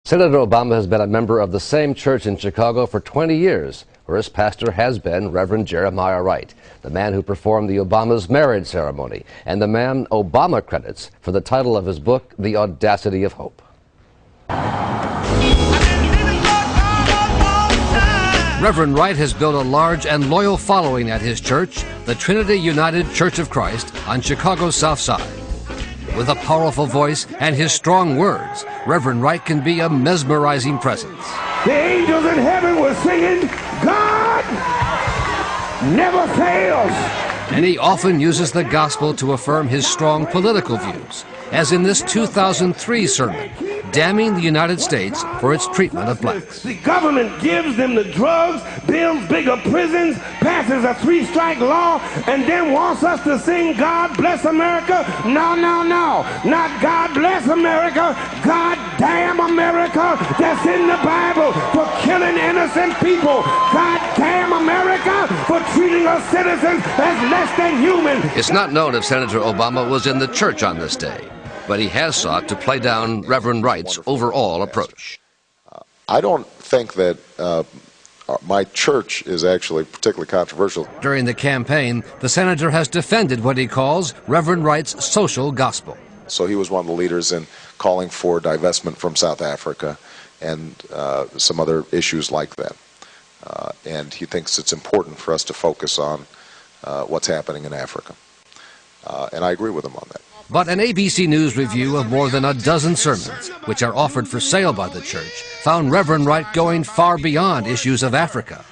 Senator Obama has been a member of the same church in Chicago for 20 years, where his pastor has been Reverend Jeremiah Wright, the man who performed the Obama's marriage ceremony, and the man Obama credits for the title of his book, The Audacity of Hope. Reverend Wright has built a large and loyal following at his church, the Trinity United Church of Christ, on Chicago's South Side. With a powerful voice and his strong words, Reverend Wright can be a mesmerizing presence. The angels in heaven were singing, God never fails. And he often uses the gospel to affirm his strong political views, as in this 2003 sermon, damning the United States for its treatment of blacks. The government gives them the drugs, builds bigger prisons, passes a 3-strike law, and then wants us to sing God Bless America? No, no, no. Not God Bless America. God damn America. That's in the Bible for killing innocent people. God damn America for treating us citizens as less than human. It's not known if Senator Obama was in the church on this day, but he has sought to play down Reverend Wright's overall approach. I don't think that my church is actually particularly controversial. During the campaign, the senator has defended what he calls Reverend Wright's social gospel. So he was one of the leaders in calling for divestment from South Africa and some other issues like that. And he thinks it's important for us to focus on what's happening in Africa. And I agree with him on that. But an ABC News review of more than a dozen sermons, which are offered for sale by the church, found Reverend Wright going far beyond issues of Africa.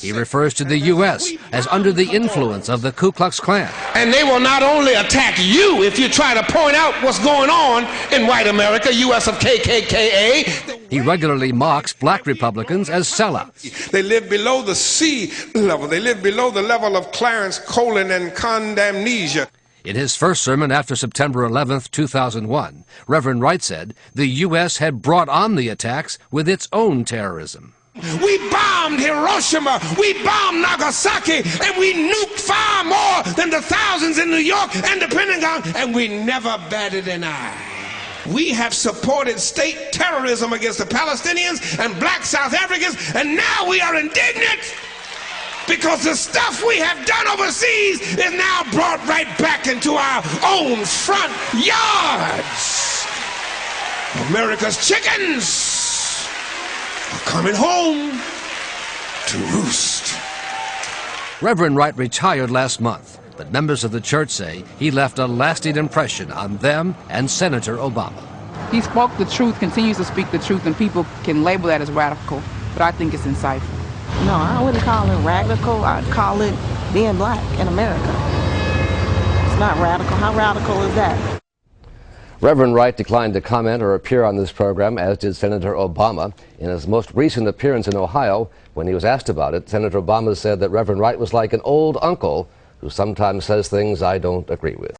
He refers to the U.S. as under the influence of the Ku Klux Klan. And they will not only attack you if you try to point out what's going on in white America, U.S. of KKKA. He regularly mocks black Republicans as sellouts. They live below the sea level. They live below the level of Clarence Colin and condamnesia. In his first sermon after September 11, 2001, Reverend Wright said the U.S. had brought on the attacks with its own terrorism. We bombed Hiroshima, we bombed Nagasaki, and we nuked far more than the thousands in New York and the Pentagon, and we never batted an eye. We have supported state terrorism against the Palestinians and black South Africans, and now we are indignant because the stuff we have done overseas is now brought right back into our own front yards. America's chickens are coming home to roost. Reverend Wright retired last month, but members of the church say he left a lasting impression on them and Senator Obama. He spoke the truth, continues to speak the truth, and people can label that as radical, but I think it's insightful. No, I wouldn't call it radical. I'd call it being black in America. It's not radical. How radical is that? Reverend Wright declined to comment or appear on this program, as did Senator Obama. In his most recent appearance in Ohio, when he was asked about it, Senator Obama said that Reverend Wright was like an old uncle who sometimes says things I don't agree with.